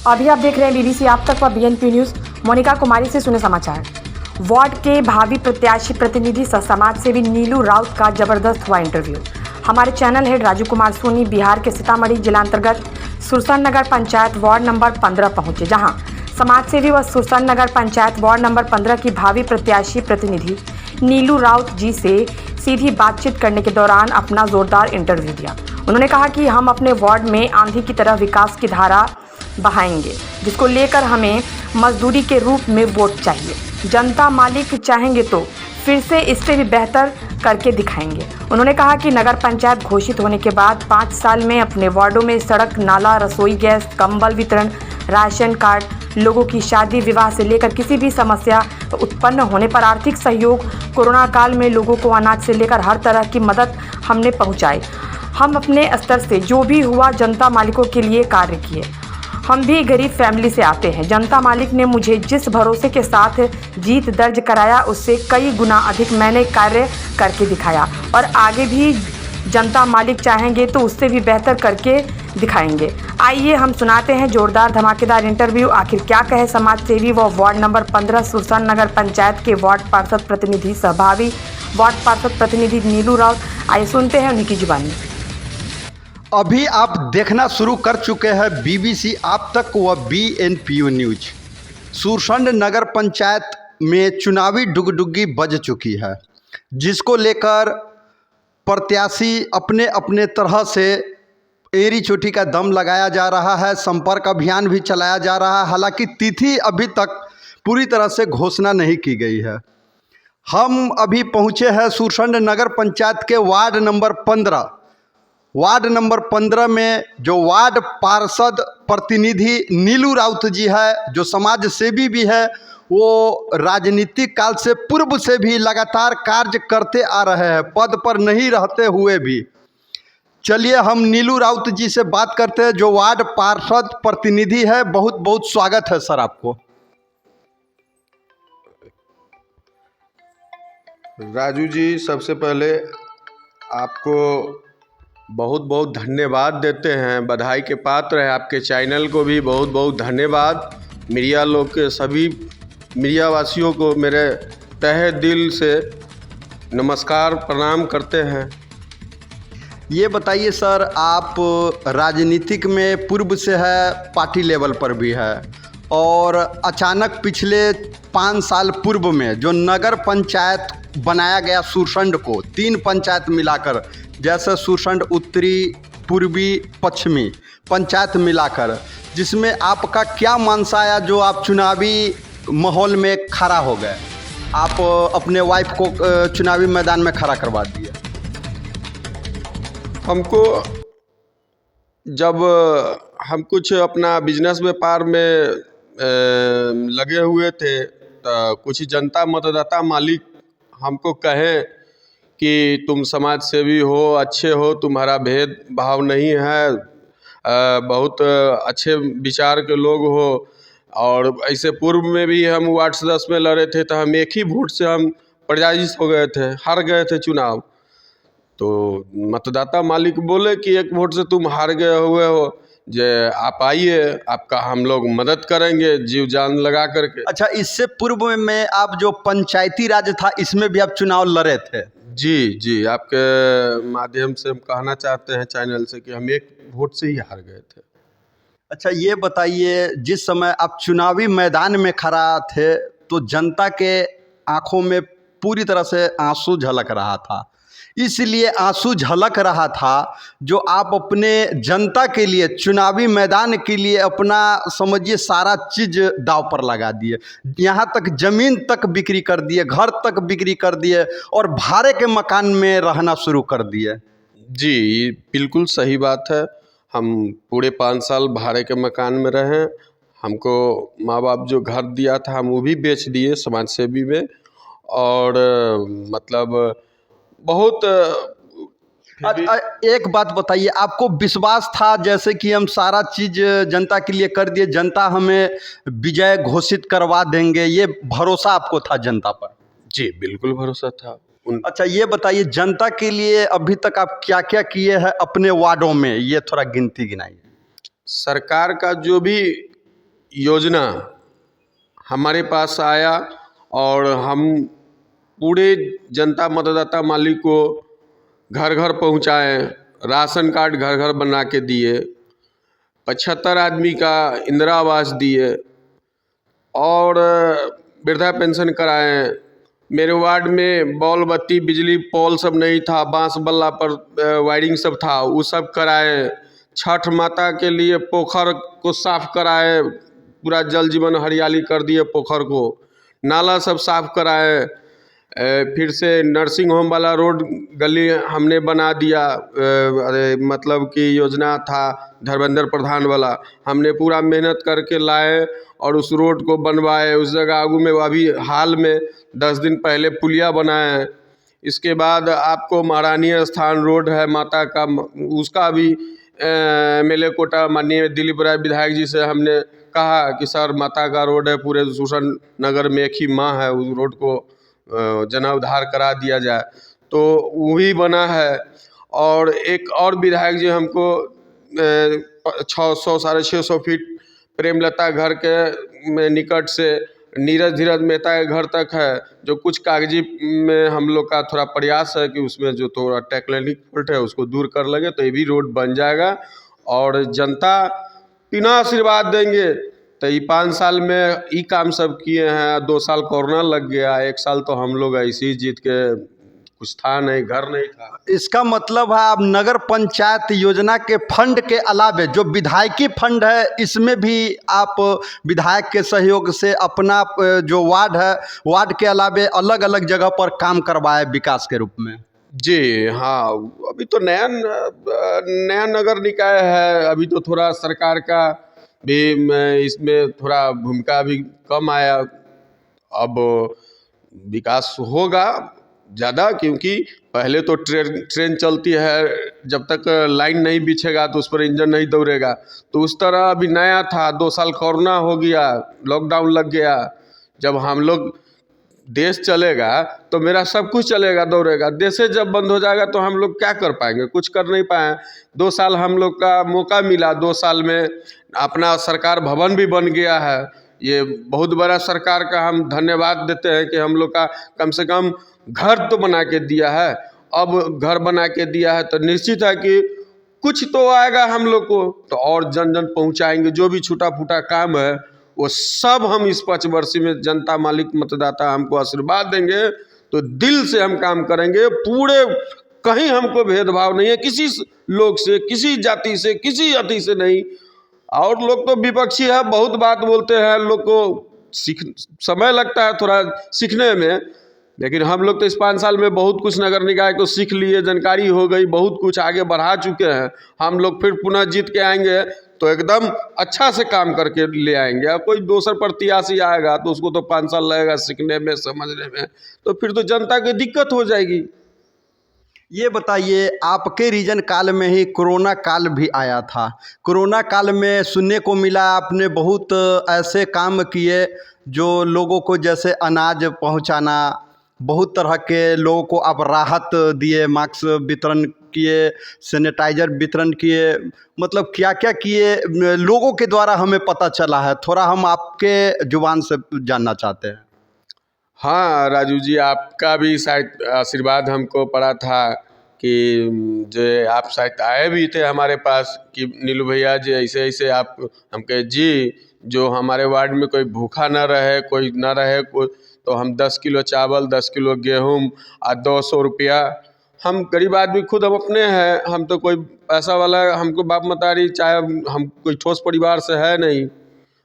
अभी आप देख रहे हैं बीबीसी आप तक व बीएनपी न्यूज। मोनिका कुमारी से सुने समाचार। वार्ड के भावी प्रत्याशी प्रतिनिधि सह समाज सेवी नीलू राउत का जबरदस्त हुआ इंटरव्यू। हमारे चैनल हेड राजू कुमार सोनी बिहार के सीतामढ़ी जिला अंतर्गत सुरसन नगर पंचायत वार्ड नंबर 15 पहुंचे, जहां समाज सेवी व सुरसन नगर पंचायत वार्ड नंबर 15 की भावी प्रत्याशी प्रतिनिधि नीलू राउत जी से सीधी बातचीत करने के दौरान अपना जोरदार इंटरव्यू दिया। उन्होंने कहा कि हम अपने वार्ड में आंधी की तरह विकास की धारा बहाएंगे, जिसको लेकर हमें मजदूरी के रूप में वोट चाहिए। जनता मालिक चाहेंगे तो फिर से इससे भी बेहतर करके दिखाएंगे। उन्होंने कहा कि नगर पंचायत घोषित होने के बाद 5 साल में अपने वार्डों में सड़क, नाला, रसोई गैस, कंबल वितरण, राशन कार्ड, लोगों की शादी विवाह से लेकर किसी भी समस्या उत्पन्न होने पर आर्थिक सहयोग, कोरोना काल में लोगों को अनाज से लेकर हर तरह की मदद हमने पहुंचाई। हम अपने स्तर से जो भी हुआ जनता मालिकों के लिए कार्य किए। हम भी गरीब फैमिली से आते हैं। जनता मालिक ने मुझे जिस भरोसे के साथ जीत दर्ज कराया, उससे कई गुना अधिक मैंने कार्य करके दिखाया और आगे भी जनता मालिक चाहेंगे तो उससे भी बेहतर करके दिखाएंगे। आइए हम सुनाते हैं जोरदार धमाकेदार इंटरव्यू। आखिर क्या कहे समाज सेवी व वार्ड नंबर 15 सुरसन नगर पंचायत के वार्ड पार्षद प्रतिनिधि सहभावी वार्ड पार्षद प्रतिनिधि नीलू राउत। आइए सुनते हैं उन्हीं की जुबानी। अभी आप देखना शुरू कर चुके हैं बीबीसी आप तक व बीएनपीयू न्यूज। सुरसन नगर पंचायत में चुनावी डुगडुगी बज चुकी है, जिसको लेकर प्रत्याशी अपने अपने तरह से एड़ी चोटी का दम लगाया जा रहा है। संपर्क अभियान भी चलाया जा रहा है। हालांकि तिथि अभी तक पूरी तरह से घोषणा नहीं की गई है। हम अभी पहुंचे हैं सुरसन नगर पंचायत के वार्ड नंबर 15। वार्ड नंबर 15 में जो वार्ड पार्षद प्रतिनिधि नीलू राउत जी है, जो समाज सेवी भी है, वो राजनीतिक काल से पूर्व से भी लगातार कार्य करते आ रहे हैं, पद पर नहीं रहते हुए भी। चलिए हम नीलू राउत जी से बात करते हैं, जो वार्ड पार्षद प्रतिनिधि है। बहुत बहुत स्वागत है सर आपको। राजू जी, सबसे पहले आपको बहुत बहुत धन्यवाद देते हैं, बधाई के पात्र है। आपके चैनल को भी बहुत बहुत धन्यवाद। मीडिया लोग के सभी मीडिया वासियों को मेरे तहे दिल से नमस्कार प्रणाम करते हैं। ये बताइए सर, आप राजनीतिक में पूर्व से है, पार्टी लेवल पर भी है, और अचानक पिछले 5 साल पूर्व में जो नगर पंचायत बनाया गया सुरसंड को, 3 पंचायत मिलाकर, जैसे सुरसंड उत्तरी, पूर्वी, पश्चिमी पंचायत मिलाकर, जिसमें आपका क्या मानसा आया जो आप चुनावी माहौल में खड़ा हो गए? आप अपने वाइफ को चुनावी मैदान में खड़ा करवा दिए। हमको जब हम कुछ अपना बिजनेस व्यापार में लगे हुए थे, तो कुछ जनता मतदाता मालिक हमको कहे कि तुम समाज सेवी हो, अच्छे हो, तुम्हारा भेदभाव नहीं है, बहुत अच्छे विचार के लोग हो। और ऐसे पूर्व में भी हम वार्ड सदस्य में लड़े थे, तो हम एक ही वोट से हम पराजित हो गए थे, हार गए थे चुनाव। तो मतदाता मालिक बोले कि एक वोट से तुम हार गए हुए हो, जे आप आइए, आपका हम लोग मदद करेंगे जीव जान लगा करके। अच्छा, इससे पूर्व में आप जो पंचायती राज था, इसमें भी आप चुनाव लड़े थे? जी, आपके माध्यम से हम कहना चाहते हैं चैनल से कि हम एक वोट से ही हार गए थे। अच्छा, ये बताइए, जिस समय आप चुनावी मैदान में खड़ा थे तो जनता के आंखों में पूरी तरह से आंसू झलक रहा था। इसलिए आंसू झलक रहा था जो आप अपने जनता के लिए, चुनावी मैदान के लिए अपना समझिए सारा चीज़ दाव पर लगा दिए। यहाँ तक ज़मीन तक बिक्री कर दिए, घर तक बिक्री कर दिए और भाड़े के मकान में रहना शुरू कर दिए। जी, बिल्कुल सही बात है। हम पूरे 5 साल भाड़े के मकान में रहे। हमको माँ बाप जो घर दिया था, हम वो भी बेच दिए समाज सेवी में। और मतलब बहुत एक बात बताइए, आपको विश्वास था जैसे कि हम सारा चीज़ जनता के लिए कर दिए, जनता हमें विजय घोषित करवा देंगे, ये भरोसा आपको था जनता पर? जी, बिल्कुल भरोसा था। अच्छा, ये बताइए, जनता के लिए अभी तक आप क्या क्या किए हैं अपने वार्डों में, ये थोड़ा गिनती गिनाइए। सरकार का जो भी योजना हमारे पास आया और हम पूरे जनता मतदाता मालिक को घर घर पहुंचाएं, राशन कार्ड घर घर बना के दिए, 75 आदमी का इंदिरा आवास दिए और वृद्धा पेंशन कराएं। मेरे वार्ड में बॉल बत्ती बिजली पोल सब नहीं था, बांस बल्ला पर वायरिंग सब था, वो सब कराएं। छठ माता के लिए पोखर को साफ कराएं, पूरा जल जीवन हरियाली कर दिए पोखर को, नाला सब साफ कराएं। फिर से नर्सिंग होम वाला रोड गली हमने बना दिया, मतलब कि योजना था धर्मेंद्र प्रधान वाला, हमने पूरा मेहनत करके लाए और उस रोड को बनवाए। उस जगह आगू में अभी हाल में 10 दिन पहले पुलिया बनाए। इसके बाद आपको महारानी स्थान रोड है माता का, उसका भी MLA कोटा माननीय दिलीप राय विधायक जी से हमने कहा कि सर माता का रोड है, पूरे सुरसंड नगर में एक ही माँ है, उस रोड को जनावधार करा दिया जाए, तो वो भी बना है। और एक और विधायक जी हमको 600 साढ़े 600 फीट प्रेमलता घर के निकट से नीरज धीरज मेहता के घर तक है, जो कुछ कागजी में हम लोग का थोड़ा प्रयास है कि उसमें जो थोड़ा टेक्निकल फॉल्ट है उसको दूर कर लेंगे, तो ये भी रोड बन जाएगा। और जनता बिना आशीर्वाद देंगे तो ये 5 साल में ये काम सब किए हैं। 2 साल कोरोना लग गया, 1 साल तो हम लोग ऐसे ही जीत के, कुछ था नहीं, घर नहीं था। इसका मतलब है आप नगर पंचायत योजना के फंड के अलावे जो विधायकी फंड है इसमें भी आप विधायक के सहयोग से अपना जो वार्ड है, वार्ड के अलावे अलग अलग जगह पर काम करवाए विकास के रूप में। जी हाँ, अभी तो नया नगर निकाय है, अभी तो थोड़ा सरकार का भी इसमें थोड़ा भूमिका भी कम आया। अब विकास होगा ज़्यादा, क्योंकि पहले तो ट्रेन चलती है, जब तक लाइन नहीं बिछेगा तो उस पर इंजन नहीं दौड़ेगा, तो उस तरह अभी नया था। 2 साल कोरोना हो गया, लॉकडाउन लग गया। जब हम लोग देश चलेगा तो मेरा सब कुछ चलेगा, दौड़ेगा। देशे जब बंद हो जाएगा तो हम लोग क्या कर पाएंगे, कुछ कर नहीं पाए। 2 साल हम लोग का मौका मिला, 2 साल में अपना सरकार भवन भी बन गया है। ये बहुत बड़ा सरकार का हम धन्यवाद देते हैं कि हम लोग का कम से कम घर तो बना के दिया है। अब घर बना के दिया है तो निश्चित है कि कुछ तो आएगा हम लोग को, तो और जन जन पहुंचाएंगे। जो भी छूटा फूटा काम है वो सब हम इस 5 वर्ष में जनता मालिक मतदाता हमको आशीर्वाद देंगे तो दिल से हम काम करेंगे। पूरे कहीं हमको भेदभाव नहीं है किसी लोग से, किसी जाति से, किसी अति से नहीं। और लोग तो विपक्षी है, बहुत बात बोलते हैं, लोग को समय लगता है थोड़ा सीखने में, लेकिन हम लोग तो इस 5 साल में बहुत कुछ नगर निकाय को सीख लिए, जानकारी हो गई, बहुत कुछ आगे बढ़ा चुके हैं। हम लोग फिर पुनः जीत के आएंगे तो एकदम अच्छा से काम करके ले आएंगे। अब कोई दूसर प्रत्याशी आएगा तो उसको तो 5 साल लगेगा सीखने में, समझने में, तो फिर तो जनता की दिक्कत हो जाएगी। ये बताइए, आपके रीजन काल में ही कोरोना काल भी आया था। कोरोना काल में सुनने को मिला आपने बहुत ऐसे काम किए जो लोगों को, जैसे अनाज पहुंचाना, बहुत तरह के लोगों को आप राहत दिए, मास्क वितरण किए, सैनिटाइजर वितरण किए, मतलब क्या क्या किए लोगों के द्वारा हमें पता चला है। थोड़ा हम आपके जुबान से जानना चाहते हैं। हाँ राजू जी, आपका भी शायद आशीर्वाद हमको पड़ा था कि जो आप शायद आए भी थे हमारे पास कि नीलू भैया जी ऐसे ऐसे आप, हम कहे जी जो हमारे वार्ड में कोई भूखा ना रहे, कोई ना रहे, कोई, तो हम 10 किलो चावल, 10 किलो गेहूँ और 200 रुपया, हम गरीब आदमी खुद हम अपने हैं, हम तो कोई पैसा वाला, हमको बाप मतारी चाहे हम कोई ठोस परिवार से है नहीं,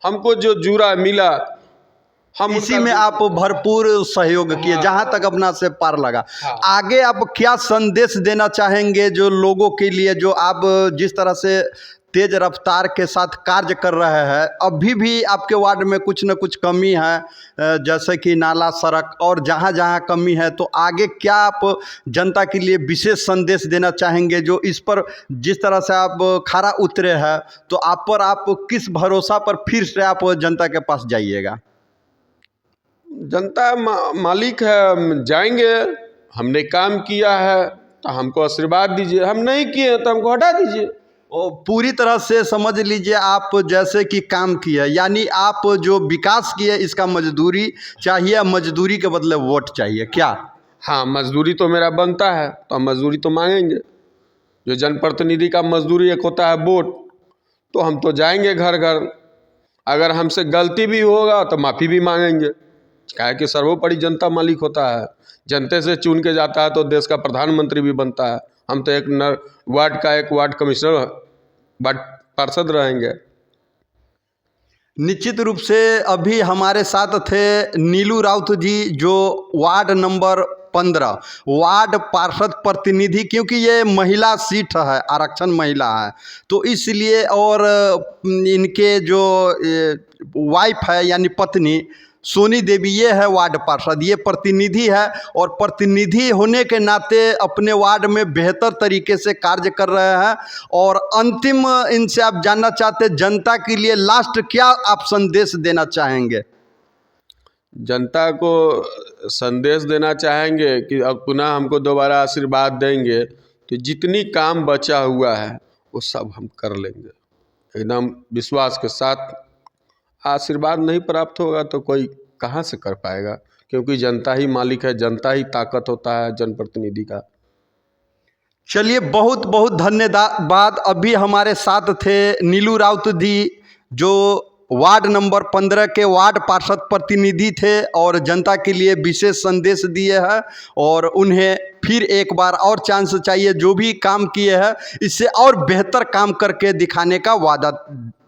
हमको जो जुरा मिला हम इसी में आप भरपूर सहयोग किए जहां तक अपना से पार लगा। आगे आप क्या संदेश देना चाहेंगे जो लोगों के लिए, जो आप जिस तरह से तेज रफ्तार के साथ कार्य कर रहे हैं, अभी भी आपके वार्ड में कुछ न कुछ कमी है, जैसे कि नाला, सड़क, और जहां जहां कमी है, तो आगे क्या आप जनता के लिए विशेष संदेश देना चाहेंगे जो इस पर, जिस तरह से आप खरा उतरे हैं, तो आप पर, आप किस भरोसा पर फिर से आप जनता के पास जाइएगा? जनता मालिक है, हम जाएंगे, हमने काम किया है तो हमको आशीर्वाद दीजिए, हम नहीं किए तो हमको हटा दीजिए। और पूरी तरह से समझ लीजिए आप जैसे कि काम किए, यानी आप जो विकास किए इसका मजदूरी चाहिए, मजदूरी के बदले वोट चाहिए क्या? हाँ, मजदूरी तो मेरा बनता है तो हम मजदूरी तो मांगेंगे। जो जनप्रतिनिधि का मजदूरी एक होता है वोट, तो हम तो जाएंगे घर घर। अगर हमसे गलती भी होगा तो माफ़ी भी मांगेंगे। क्या है कि सर्वोपरि जनता मालिक होता है, जनते से चुन के जाता है तो देश का प्रधानमंत्री भी बनता है। हम तो एक वार्ड का एक वार्ड कमिश्नर, वार्ड पार्षद रहेंगे। निश्चित रूप से अभी हमारे साथ थे नीलू राउत जी, जो वार्ड नंबर 15 वार्ड पार्षद प्रतिनिधि, क्योंकि ये महिला सीट है, आरक्षण महिला है, तो इसलिए, और इनके जो वाइफ है यानी पत्नी सोनी देवी, ये है वार्ड पार्षद, ये प्रतिनिधि है, और प्रतिनिधि होने के नाते अपने वार्ड में बेहतर तरीके से कार्य कर रहे हैं। और अंतिम इनसे आप जानना चाहते जनता के लिए लास्ट क्या आप संदेश देना चाहेंगे? जनता को संदेश देना चाहेंगे कि अब पुनः हमको दोबारा आशीर्वाद देंगे तो जितनी काम बचा हुआ है वो सब हम कर लेंगे एकदम विश्वास के साथ। आशीर्वाद नहीं प्राप्त होगा तो कोई कहाँ से कर पाएगा, क्योंकि जनता ही मालिक है, जनता ही ताकत होता है जनप्रतिनिधि का। चलिए, बहुत बहुत धन्यवाद। अभी हमारे साथ थे नीलू राउत जी, जो वार्ड नंबर 15 के वार्ड पार्षद प्रतिनिधि थे और जनता के लिए विशेष संदेश दिए हैं, और उन्हें फिर एक बार और चांस चाहिए। जो भी काम किए हैं इससे और बेहतर काम करके दिखाने का वादा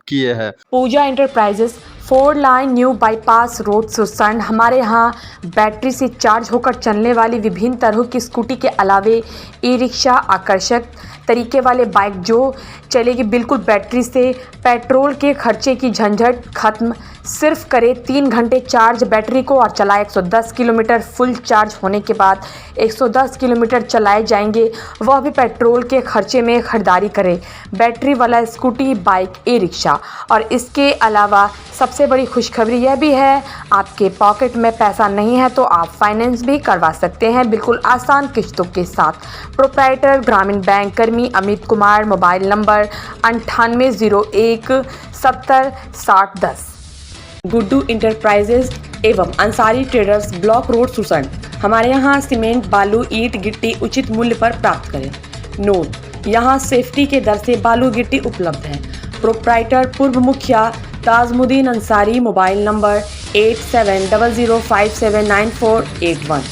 किए हैं। Puja enterprises 4 line new bypass road Sursand. हमारे यहाँ बैटरी से चार्ज होकर चलने वाली विभिन्न तरह की स्कूटी के अलावे ई रिक्शा, आकर्षक तरीके वाले बाइक जो चलेगी बिल्कुल बैटरी से, पेट्रोल के खर्चे की झंझट खत्म। सिर्फ करे 3 घंटे चार्ज बैटरी को और चलाए 110 किलोमीटर। फुल चार्ज होने के बाद 110 किलोमीटर चलाए जाएंगे, वह भी पेट्रोल के खर्चे में खरीदारी करें बैटरी वाला स्कूटी, बाइक, ई रिक्शा। और इसके अलावा सबसे बड़ी खुशखबरी यह भी है, आपके पॉकेट में पैसा नहीं है तो आप फाइनेंस भी करवा सकते हैं बिल्कुल आसान किस्तों के साथ। प्रोप्राइटर ग्रामीण बैंक कर्मी Amit Kumar, mobile number 9801 70 60 10। Guddu enterprises एवं Ansari traders, block road Sursand. हमारे यहाँ सीमेंट, बालू, ईंट, गिट्टी उचित मूल्य पर प्राप्त करें। नोट, यहाँ सेफ्टी के दर से बालू गिट्टी उपलब्ध है। प्रोप्राइटर पूर्व मुखिया Tajmuddin Ansari, mobile number 8700579481।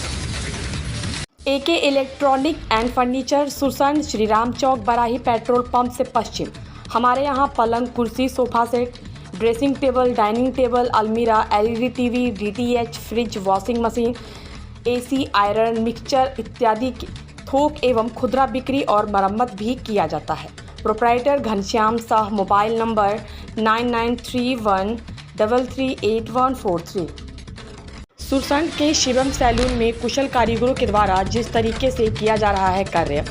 AK electronic and furniture, Sursand, Shri Ram Chowk, Barahi petrol pump से पश्चिम। हमारे यहाँ पलंग, कुर्सी, sofa set, dressing table, dining table, अलमीरा, LED TV, DTH, fridge, washing machine, AC, iron, mixture इत्यादि की थोक एवं खुदरा बिक्री और मरम्मत भी किया जाता है। Proprietor Ghanshyam Shah, mobile number 9931338143। Sursand के शिवम सैलून में कुशल कारीगरों के द्वारा जिस तरीके से किया जा रहा है कार्य।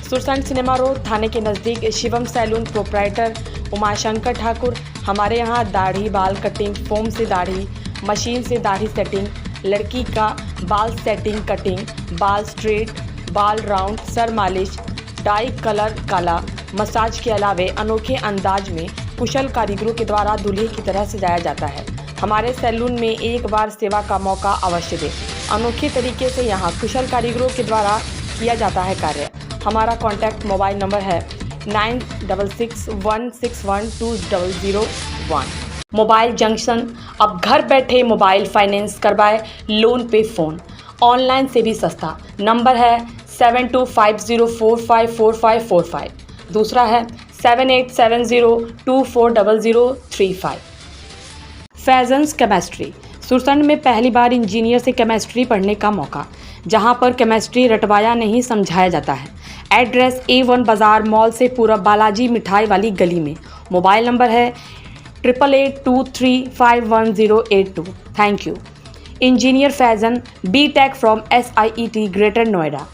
सुरसंड सिनेमा रोड थाने के नज़दीक शिवम सैलून, प्रोप्राइटर उमाशंकर ठाकुर। हमारे यहाँ दाढ़ी, बाल कटिंग, फोम से दाढ़ी, मशीन से दाढ़ी सेटिंग, लड़की का बाल सेटिंग, कटिंग, बाल स्ट्रेट, बाल राउंड, सर मालिश, डाई कलर काला, मसाज के अलावे अनोखे अंदाज में कुशल कारीगरों के द्वारा दूल्हे की तरह सजाया जाता है। हमारे सैलून में एक बार सेवा का मौका अवश्य दें। अनोखे तरीके से यहाँ कुशल कारीगरों के द्वारा किया जाता है कार्य। हमारा कॉन्टैक्ट मोबाइल नंबर है 9661612001। मोबाइल जंक्शन, अब घर बैठे मोबाइल फाइनेंस करवाए, लोन पे फ़ोन, ऑनलाइन से भी सस्ता। नंबर है 7250454545। दूसरा है 7870240035। फैजन्स केमिस्ट्री, सुरसंड में पहली बार इंजीनियर से केमिस्ट्री पढ़ने का मौका, जहां पर केमिस्ट्री रटवाया नहीं समझाया जाता है। एड्रेस A1 बाज़ार मॉल से पूरब, बालाजी मिठाई वाली गली में। मोबाइल नंबर है 8882351082। Thank you. Engineer Faizan, BTech from SIET greater Noida.